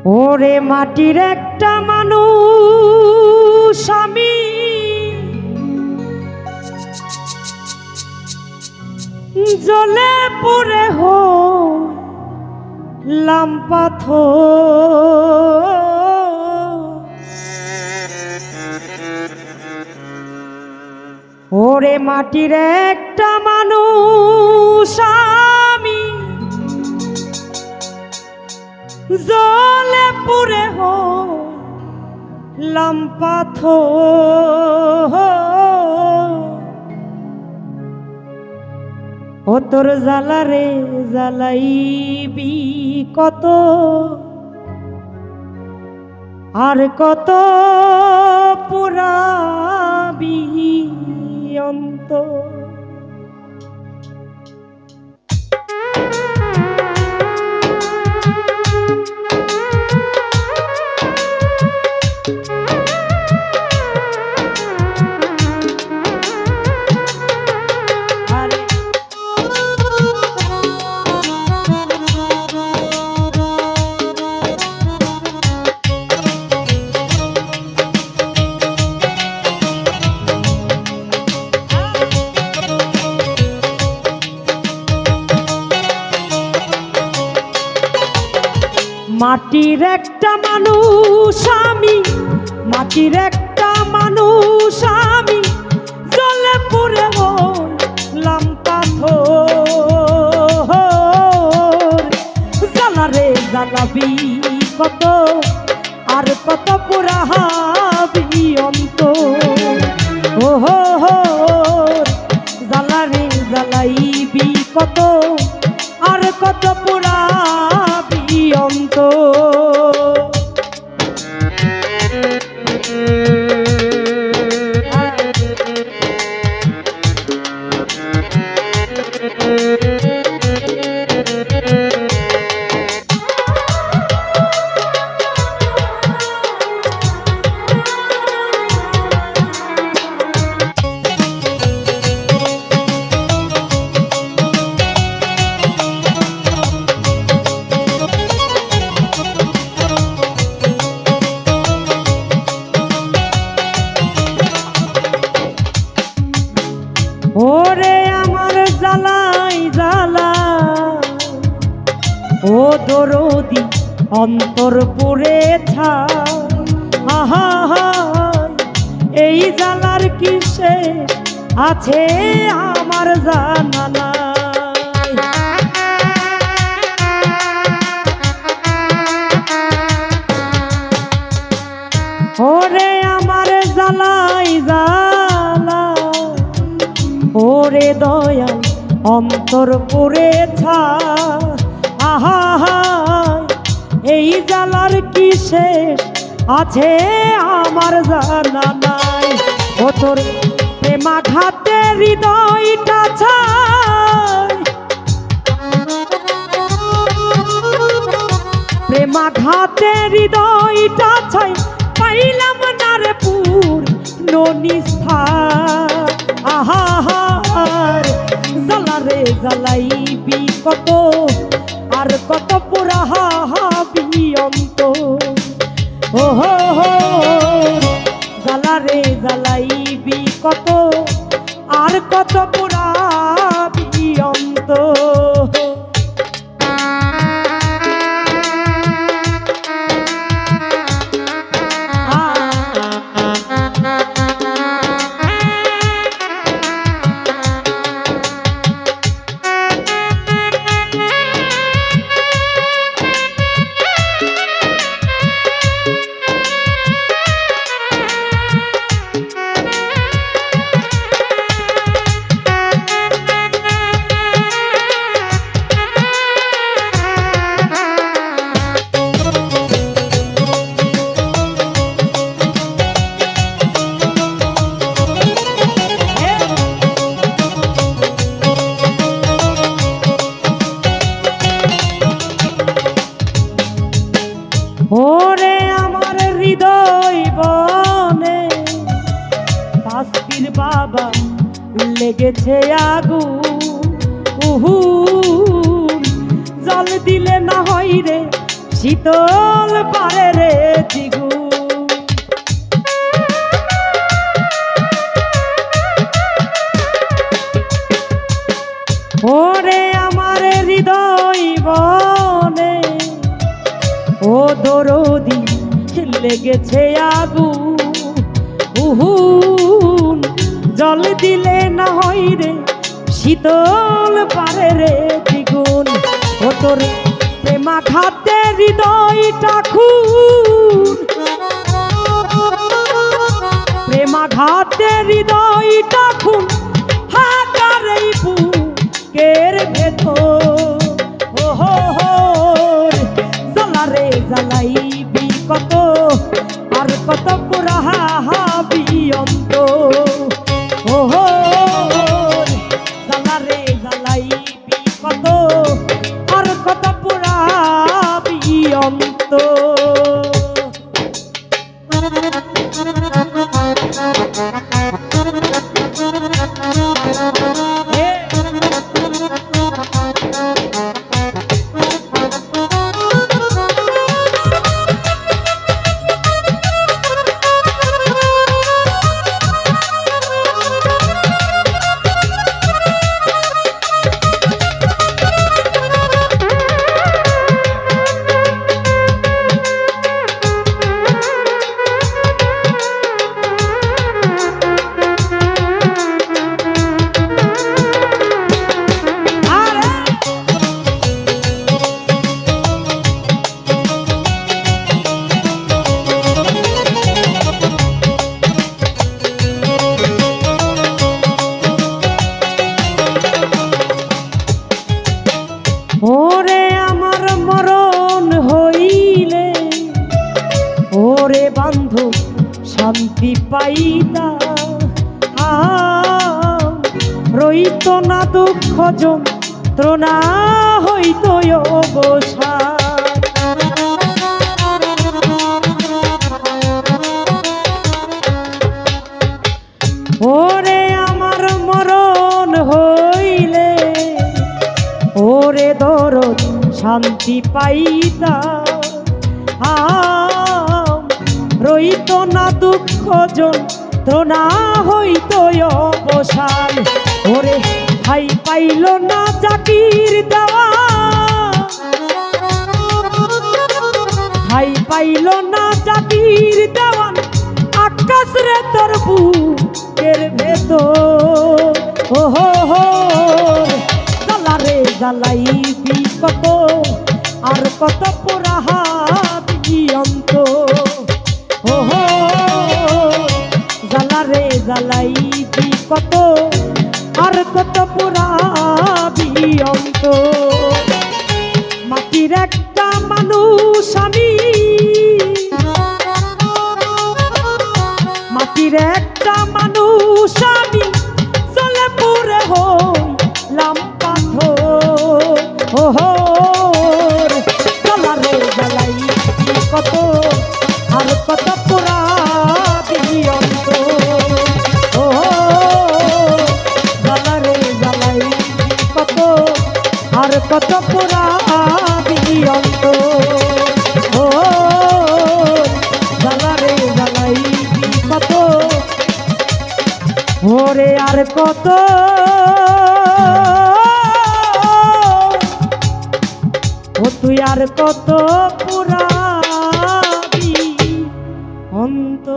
ওরে মাটির একটা মানুষ আমি, জ্বলে পুড়ে হলাম পাথর। ওরে মাটির একটা মানুষ আমি, জ্বলে পুড়ে হলাম পাথর। ও তোর জ্বালারে জ্বালাইবি কত, আর কত পুরাবি অন্তর। মাটির একটা মানুষ আমি, মাটির একটা মানুষ আমি, জ্বলে পুড়ে হলাম পাথর। জ্বালারে জ্বালাবি কত, আর কত পোড়াবি অন্তর। ও হো হো জ্বালারে জ্বালাইবি কত, আর কত পোড়াবি অন্তর। ওরে আমার জ্বালাই জ্বালা, ও দরদি অন্তর পুড়ে ছাই। আহা এই জ্বালার কি শেষ আছে আমার জানা নাই। ওরে আমার জ্বালাই জ্বালা, ওরে দয়াল অন্তর পুড়ে ছাই। আহা এই জ্বালার কি শেষ আছে আমার জানা নাই। ও তোর প্রেমাঘাতে হৃদয়টা ছাই, প্রেমাঘাতে হৃদয়টা ছাই। পাইলাম না রে পূর্ণ নিষ্ঠা। আহা জ্বালারে জ্বালাইবি কত, আর কত পোড়াবি অন্তর। ও হো জ্বালারে জ্বালাইবি কত, আর কত পোড়াবি অন্তর। ওরে আমার হৃদয় বনে তাসবির বাবা লেগেছে আগুন। জল দিলে না হয় রে শীতল পারে রে দ্বিগুণ। ওরে আমার হৃদয় বনে ও দরদি লেগেছে আগুন, জল দিলে না হয় রে শীতল পারে রে দ্বিগুণ। ও তোর প্রেমাঘাতে হৃদয়টা খুন, প্রেমাঘাতে হৃদয়টা খুন, হাজার এই বুকের ভেতর। ও হো হো জ্বালারে জ্বালাইবি কত, আর কত পুরাহাবি অন্ত। ও হো জ্বালারে জ্বালাইবি কত, আর কত পুরাবি অন্ত। ওরে আমার মরণ হইলে ওরে বান্ধব শান্তি পাইতা, রইত না দুঃখ যন্ত্রণা হইত অবসান। ওরে আমার মরণ হইলে ওরে দরদ শান্তি পাইতা, রইত না দুঃখ যন্ত্রণা হইত অবসান। ওরে ভাই পাইল না চাকির দেওয়া, ভাই পাইল না চাকির দেওয়ান, আকাশ রে তোর বুকের ভেতর। ও হো হো জ্বালারে জ্বালাইবি কত, আর কত পোড়াহাবি অন্ত। ও হো জ্বালারে জ্বালাইবি কত, আর কত পোড়াবি অন্ত। মাটির একটা মানুষ আমি, মাটির একটা মানুষ আমি, চলে পুরে হইলাম পাথর। ও হো জ্বালারে জ্বালাইবি কত, আর কত পোড়াবি অন্ত। ও জ্বালারে জ্বালাইবি কত, আর কত পোড়াবি অন্ত। ও জ্বালারে জ্বালাইবি কত, ওরে আর কত, ও তুই আর কত পুরাবি অন্ত।